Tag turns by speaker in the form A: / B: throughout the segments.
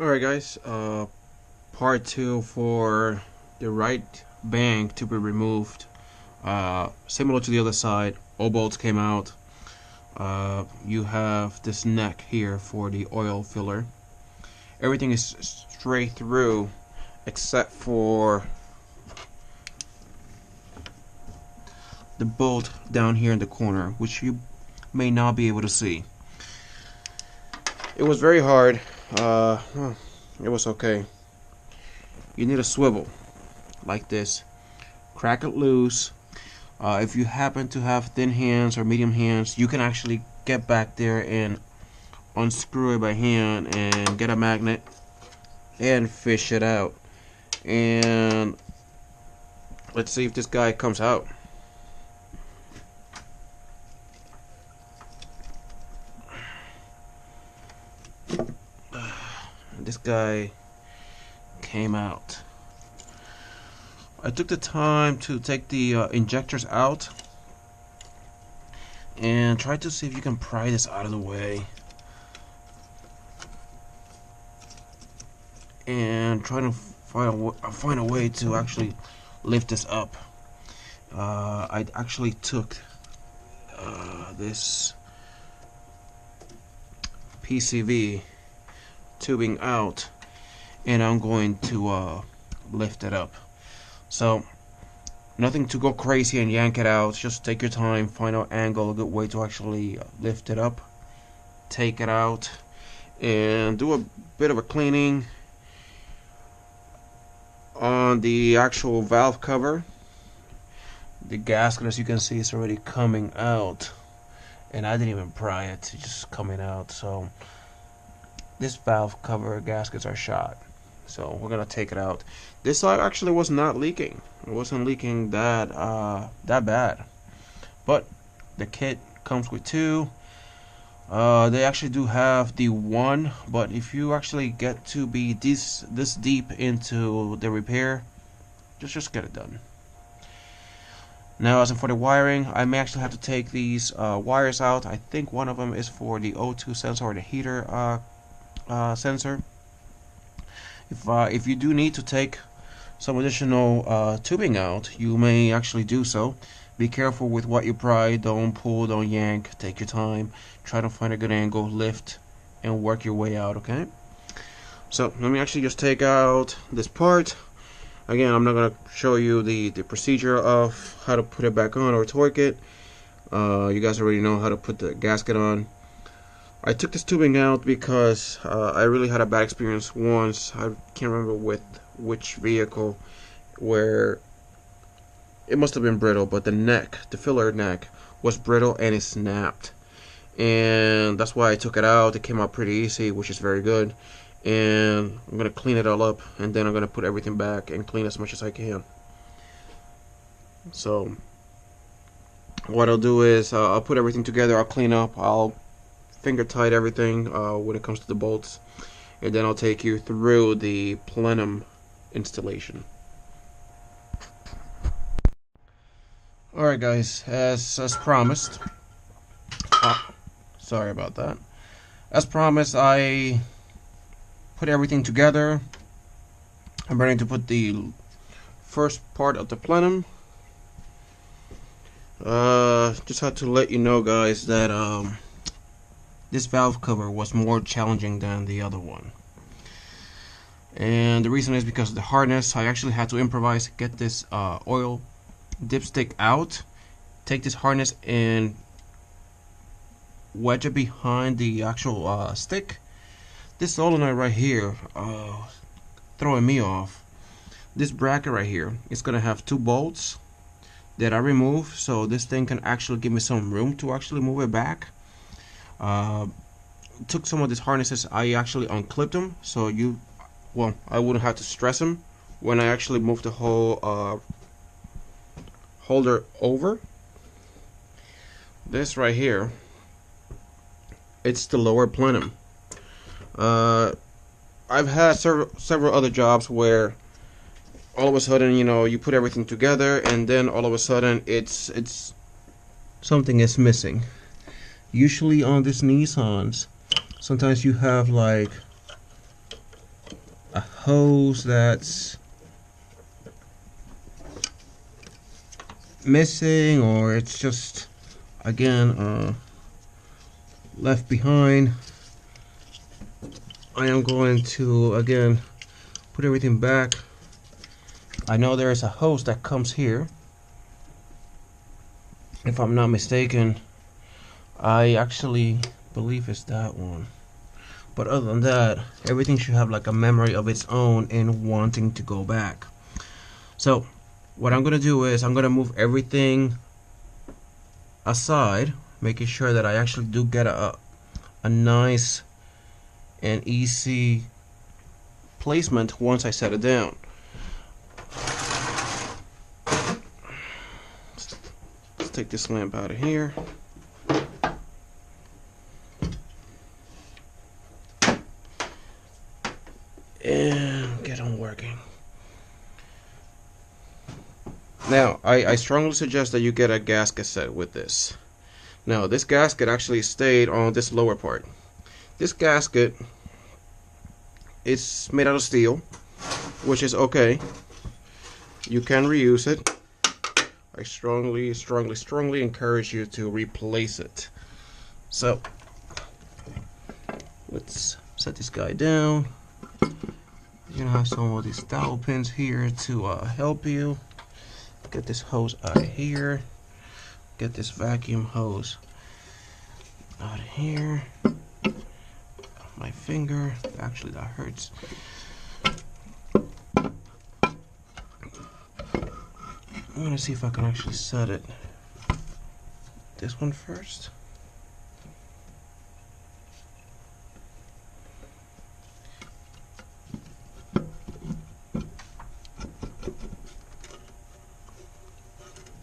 A: Alright guys, part 2 for the right bank to be removed. Similar to the other side, all bolts came out. You have this neck here for the oil filler. Everything is straight through except for the bolt down here in the corner, which you may not be able to see. It was very hard. It was okay. You need a swivel like this. Crack it loose. If you happen to have thin hands or medium hands, you can actually get back there and unscrew it by hand and get a magnet and fish it out. And let's see if this guy comes out. This guy came out. I took the time to take the injectors out and try to see if you can pry this out of the way and try to find a way to actually lift this up. I actually took this PCV tubing out and I'm going to lift it up. So nothing to go crazy and yank it out, just take your time, find out angle, a good way to actually lift it up, take it out and do a bit of a cleaning on the actual valve cover. The gasket, as you can see, is already coming out and I didn't even pry it, it's just coming out. So this valve cover gaskets are shot, so we're gonna take it out. This side actually was not leaking. It wasn't leaking that bad, but the kit comes with two. They actually do have the one, but if you actually get to be this deep into the repair, just get it done. Now, as for the wiring, I may actually have to take these wires out. I think one of them is for the O2 sensor or the heater sensor. If you do need to take some additional tubing out, you may actually do so. Be careful with what you pry. Don't pull, don't yank. Take your time. Try to find a good angle, lift, and work your way out, okay? So let me actually just take out this part. Again, I'm not going to show you the procedure of how to put it back on or torque it. You guys already know how to put the gasket on. I took this tubing out because I really had a bad experience once. I can't remember with which vehicle, where it must have been brittle, but the neck, the filler neck, was brittle and it snapped. And that's why I took it out. It came out pretty easy, which is very good. And I'm going to clean it all up, and then I'm going to put everything back and clean as much as I can. So what I'll do is I'll put everything together, I'll clean up, I'll finger tight everything when it comes to the bolts, and then I'll take you through the plenum installation. Alright guys, as promised, sorry about that. As promised, I put everything together. I'm ready to put the first part of the plenum. Just had to let you know guys that this valve cover was more challenging than the other one, and the reason is because of the hardness. I actually had to improvise, get this oil dipstick out, take this harness and wedge it behind the actual stick. This solenoid right here throwing me off. This bracket right here is gonna have two bolts that I removed, so this thing can actually give me some room to actually move it back. Took some of these harnesses, I actually unclipped them, so I wouldn't have to stress them when I actually move the whole holder over. This right here, it's the lower plenum. I've had several other jobs where all of a sudden, you know, you put everything together and then all of a sudden it's something is missing. Usually on these Nissans, sometimes you have like a hose that's missing, or it's just again left behind, I am going to again put everything back. I know there is a hose that comes here, if I'm not mistaken. I actually believe it's that one, but other than that, everything should have like a memory of its own in wanting to go back. So what I'm gonna do is I'm gonna move everything aside, making sure that I actually do get a nice and easy placement once I set it down. Let's take this lamp out of here. And get on working. Now, I strongly suggest that you get a gasket set with this. Now, this gasket actually stayed on this lower part. This gasket is made out of steel, which is okay. You can reuse it. I strongly encourage you to replace it. So, let's set this guy down. You're gonna have some of these dowel pins here to help you. Get this hose out of here. Get this vacuum hose out of here. My finger, actually that hurts. I'm gonna see if I can actually set it. This one first.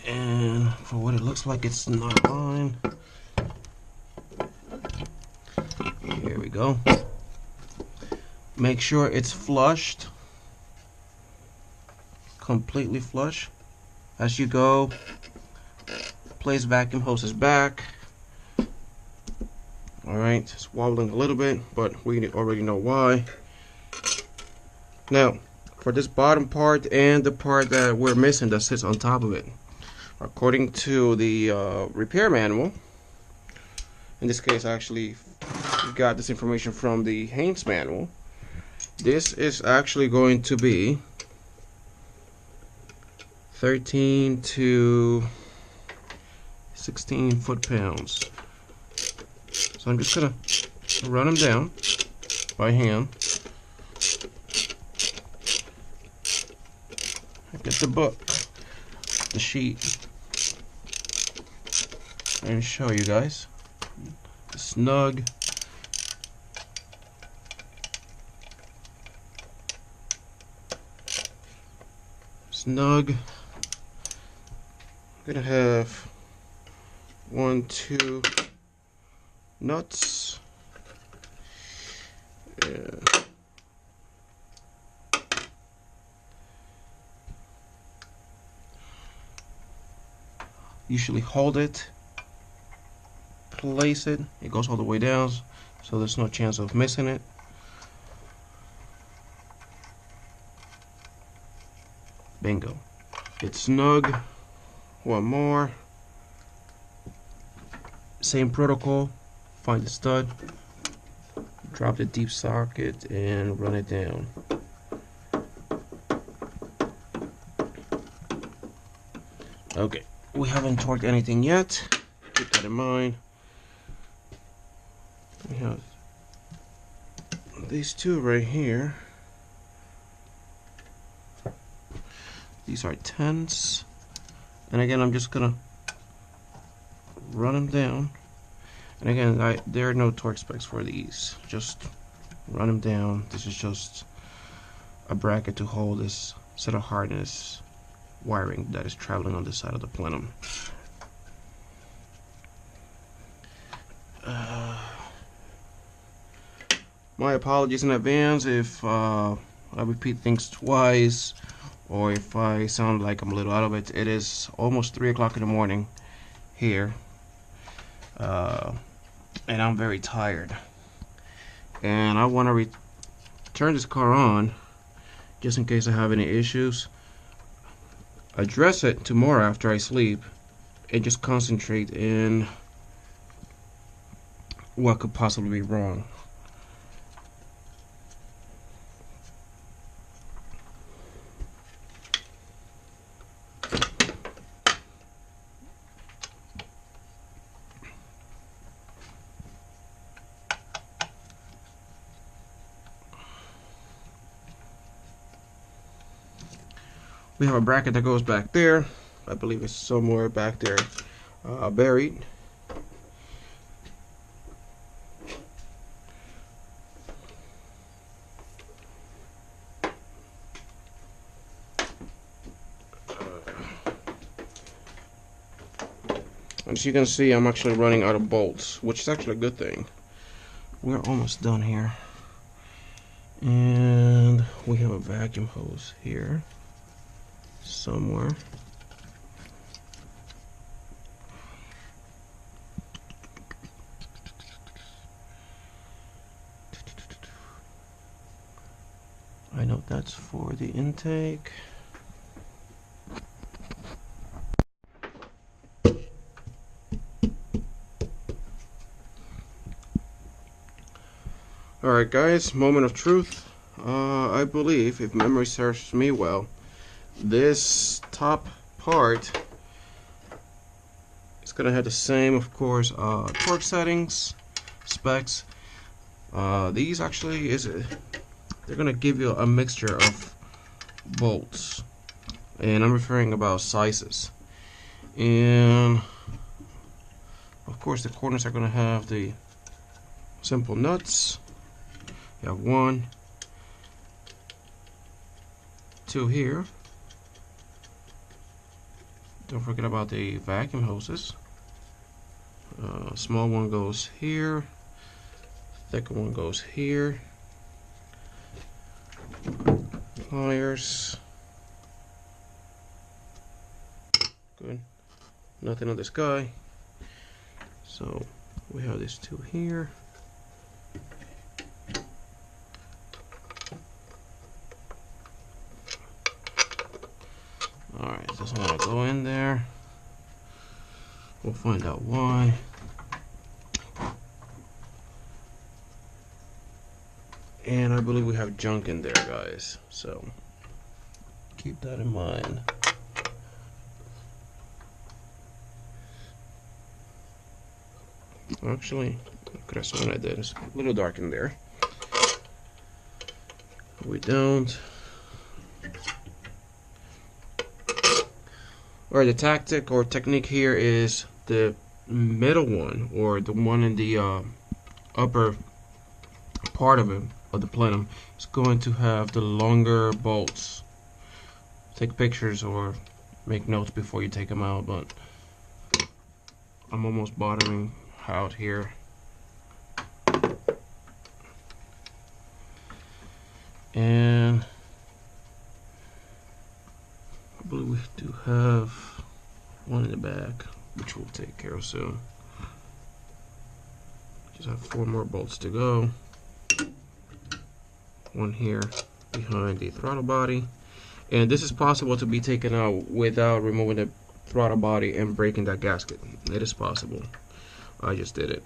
A: And for what it looks like, it's not on. Here we go. Make sure it's flushed, completely flush. As you go, place vacuum hoses back. Alright, it's wobbling a little bit, but we already know why. Now, for this bottom part and the part that we're missing that sits on top of it, according to the repair manual, in this case I actually got this information from the Haynes manual, this is actually going to be 13 to 16 foot-pounds. So I'm just gonna run them down by hand. Get the book, the sheet, and show you guys. Snug. Snug. I'm gonna have 1, 2 nuts. Usually hold it, place it, it goes all the way down, so there's no chance of missing it. Bingo. It's snug. One more. Same protocol. Find the stud, drop the deep socket, and run it down. Okay, we haven't torqued anything yet. Keep that in mind. We have these two right here. These are 10s, and again I'm just gonna run them down. And again, there are no torque specs for these. Just run them down. This is just a bracket to hold this set of harness wiring that is traveling on the side of the plenum. My apologies in advance if I repeat things twice, or if I sound like I'm a little out of it. It is almost 3 o'clock in the morning here, and I'm very tired, and I want to turn this car on just in case I have any issues. Address it tomorrow after I sleep and just concentrate in what could possibly be wrong. We have a bracket that goes back there. I believe it's somewhere back there buried. As you can see, I'm actually running out of bolts, which is actually a good thing. We're almost done here. And we have a vacuum hose here somewhere. I know that's for the intake. Alright guys, moment of truth. I believe, if memory serves me well, this top part is going to have the same, of course, torque settings, specs. These actually they're going to give you a mixture of bolts, and I'm referring about sizes. And of course the corners are going to have the simple nuts. You have 1, 2 here. Don't forget about the vacuum hoses. Small one goes here, thicker one goes here. Pliers. Good. Nothing on this guy. So we have these 2 here. Alright, doesn't want to go in there. We'll find out why. And I believe we have junk in there, guys. So keep that in mind. Actually, I could have sworn I did. It's a little dark in there. We don't. Alright, the tactic or technique here is the middle one, or the one in the upper part of it, of the plenum, is going to have the longer bolts. Take pictures or make notes before you take them out, but I'm almost bottoming out here. And I believe we do have one in the back, which we'll take care of soon. Just have 4 more bolts to go. One here behind the throttle body. And this is possible to be taken out without removing the throttle body and breaking that gasket. It is possible. I just did it.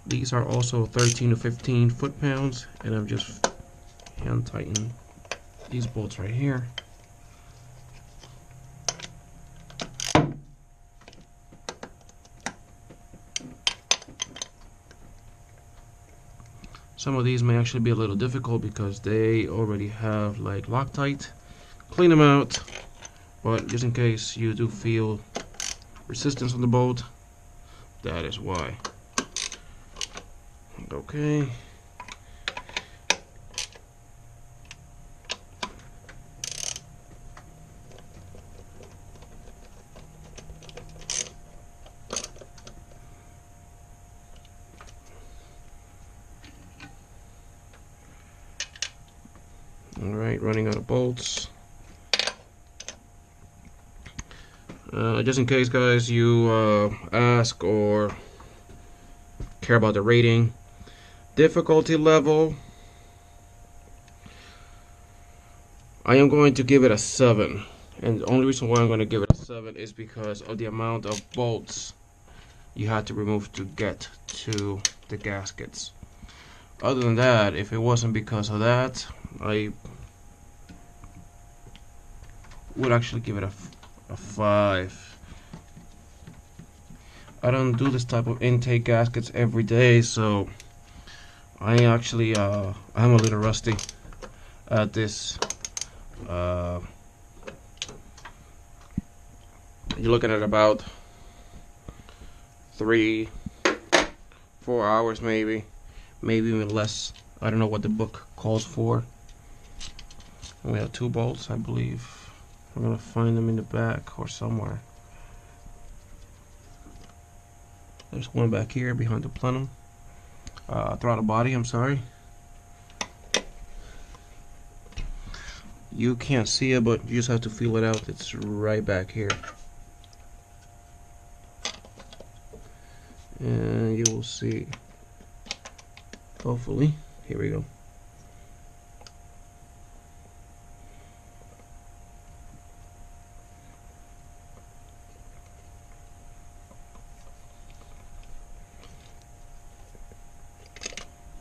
A: These are also 13 to 15 foot-pounds, and I'm just hand tightening these bolts right here. Some of these may actually be a little difficult because they already have like Loctite. Clean them out, but just in case you do feel resistance on the bolt, that is why. Okay. ain't running out of bolts. Just in case, guys, you ask or care about the rating, difficulty level, I am going to give it a 7. And the only reason why I'm going to give it a 7 is because of the amount of bolts you had to remove to get to the gaskets. Other than that, if it wasn't because of that, I would actually give it a 5. I don't do this type of intake gaskets every day, so I actually I'm a little rusty at this. You're looking at about 3-4 hours, maybe even less. I don't know what the book calls for. And we have 2 bolts, I believe. I'm gonna find them in the back or somewhere. There's one back here behind the plenum. Throttle body, I'm sorry. You can't see it, but you just have to feel it out. It's right back here. And you will see. Hopefully. Here we go.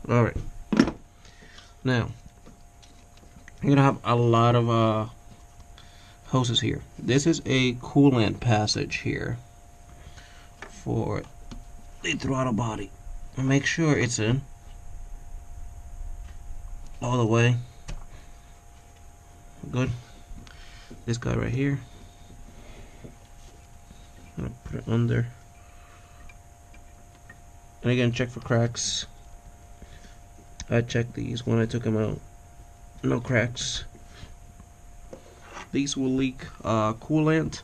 A: Alright. Now, you're gonna have a lot of hoses here. This is a coolant passage here for the throttle body. Make sure it's in all the way. Good. This guy right here. I'm gonna put it under. And again, check for cracks. I checked these when I took them out. No cracks. These will leak coolant.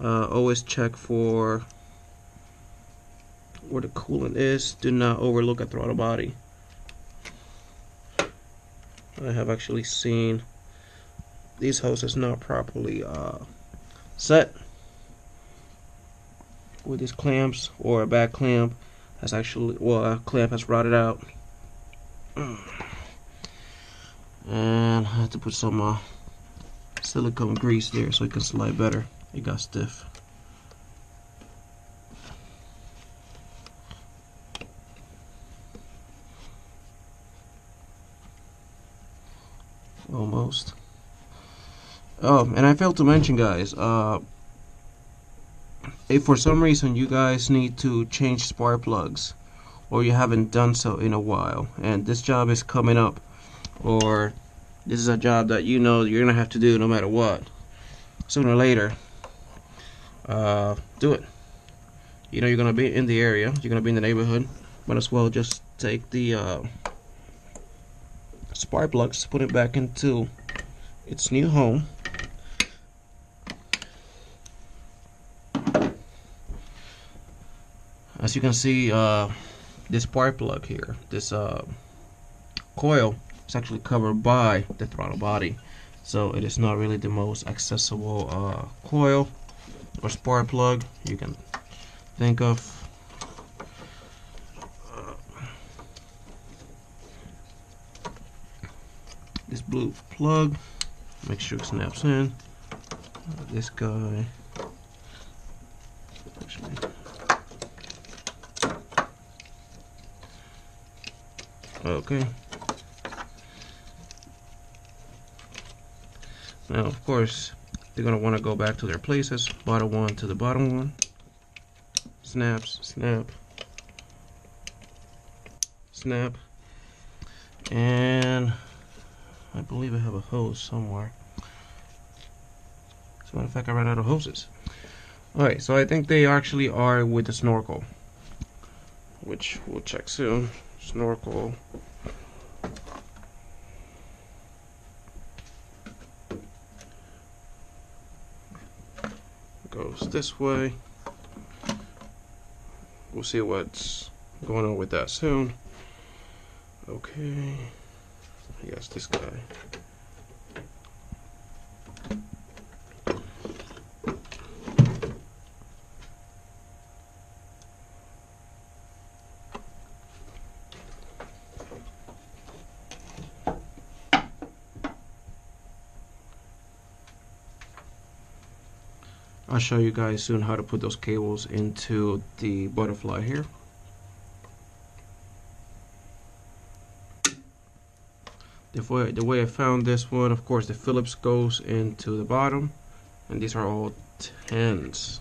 A: Always check for where the coolant is. Do not overlook a throttle body. I have actually seen these hoses not properly set with these clamps, or a bad clamp has actually, well, a clamp has rotted out. And I have to put some silicone grease there so it can slide better. It got stiff. Almost. Oh, and I failed to mention, guys, if for some reason you guys need to change spark plugs, or you haven't done so in a while, and this job is coming up, or this is a job that you know you're gonna have to do no matter what, sooner or later, do it. You know you're gonna be in the area, you're gonna be in the neighborhood, might as well just take the spark plugs, put it back into its new home. As you can see, this spark plug here, this coil, is actually covered by the throttle body, so it is not really the most accessible coil or spark plug you can think of. This blue plug, make sure it snaps in. This guy, actually, okay. Now, of course, they're going to want to go back to their places. Bottom one to the bottom one. Snaps, snap, snap. And I believe I have a hose somewhere. As a matter of fact, I ran out of hoses. Alright, so I think they actually are with the snorkel, which we'll check soon. Snorkel. Goes this way. We'll see what's going on with that soon. Okay. Yes, this guy. I'll show you guys soon how to put those cables into the butterfly here. The way I found this one, of course, the Phillips goes into the bottom, and these are all 10s.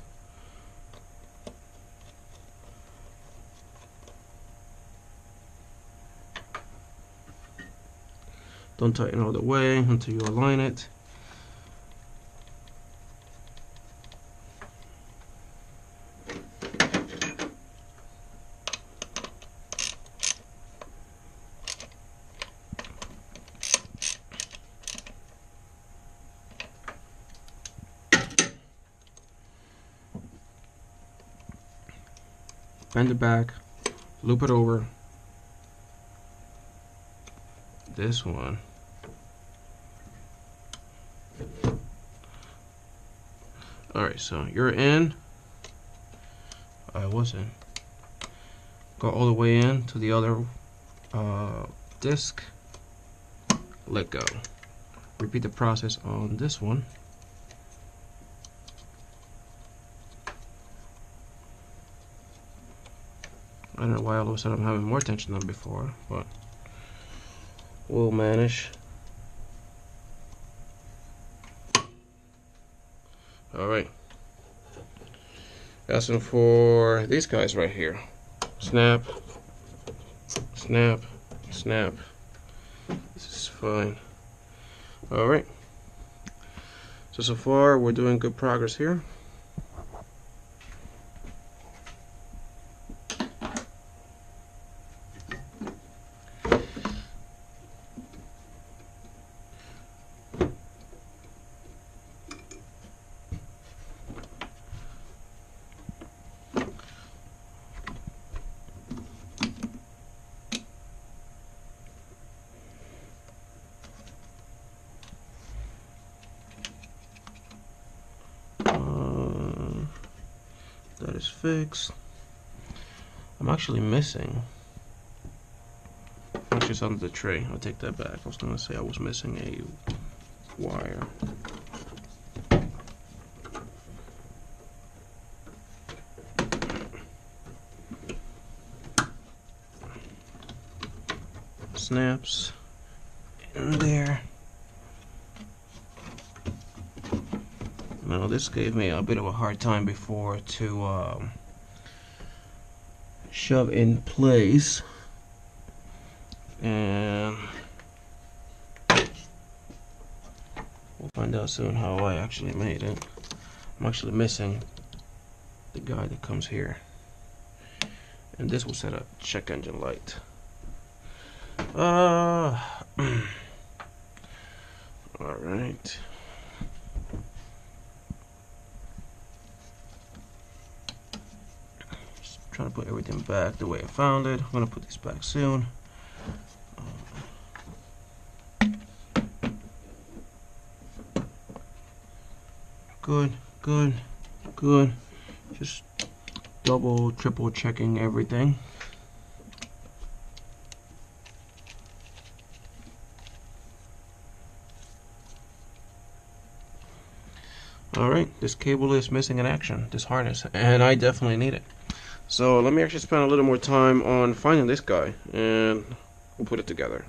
A: Don't tighten all the way until you align it. Bend it back, loop it over. This one. Alright, so you're in. I wasn't. Go all the way in to the other disc. Let go. Repeat the process on this one. I don't know why all of a sudden I'm having more tension than before, but we'll manage. Alright. Asking for these guys right here. Snap, snap, snap. This is fine. Alright. So far we're doing good progress here. That is fixed. I'm actually missing. Actually, it's under the tray. I'll take that back. I was gonna say I was missing a wire. Snaps in there. Now this gave me a bit of a hard time before to shove in place, and we'll find out soon how I actually made it. I'm actually missing the guy that comes here, and this will set a check engine light. All right. Trying to put everything back the way I found it. I'm gonna put this back soon. Good, good, good. Just double, triple checking everything. Alright, this cable is missing in action, this harness, and I definitely need it. So let me actually spend a little more time on finding this guy, and we'll put it together.